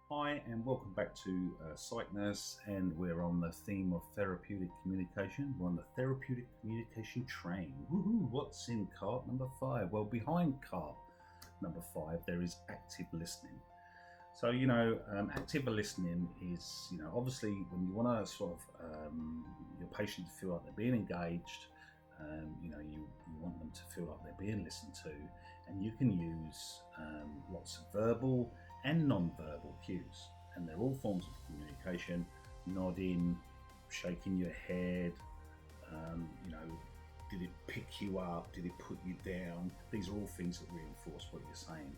Hi, and welcome back to Psych Nurse, and we're on the theme of therapeutic communication. We're on the therapeutic communication train. Woohoo! What's in cart number 5? Well, behind cart number 5, there is active listening. So, active listening is, obviously when you want to sort of your patient to feel like they're being engaged, you want them to feel like they're being listened to, and you can use lots of verbal and non-verbal cues, and they're all forms of communication. Nodding, shaking your head, um, you know did it pick you up, did it put you down? These are all things that reinforce what you're saying,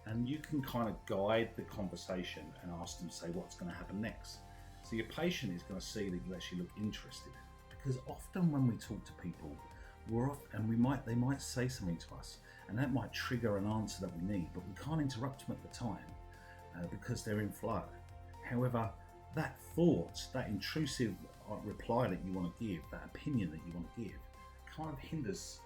and you can kind of guide the conversation and ask them, say, what's going to happen next. So your patient is going to see that you actually look interested, because often when we talk to people, they might say something to us, and that might trigger an answer that we need, but we can't interrupt them at the time because they're in flow. However, that thought, that intrusive reply that you want to give, that opinion that you want to give, kind of hinders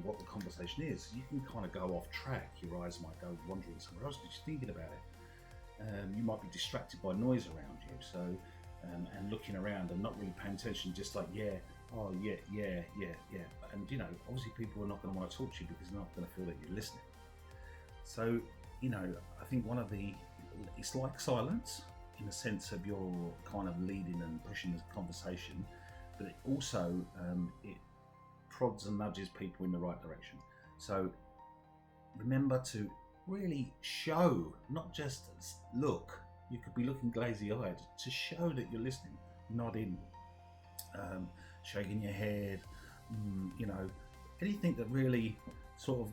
what the conversation is. You can kind of go off track. Your eyes might go wandering somewhere else because you're thinking about it. You might be distracted by noise around you, so and looking around and not really paying attention, just like yeah, yeah. And obviously people are not going to want to talk to you because they're not going to feel that you're listening. So I think it's like silence in the sense of you're kind of leading and pushing the conversation, but it also it prods and nudges people in the right direction. So remember to really show, not just look. You could be looking glazy-eyed, to show that you're listening, nodding, shaking your head, anything that really sort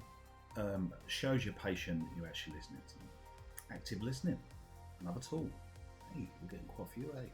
of shows your patient that you're actually listening to them. Active listening, another tool. Hey, we're getting quite a few, eh?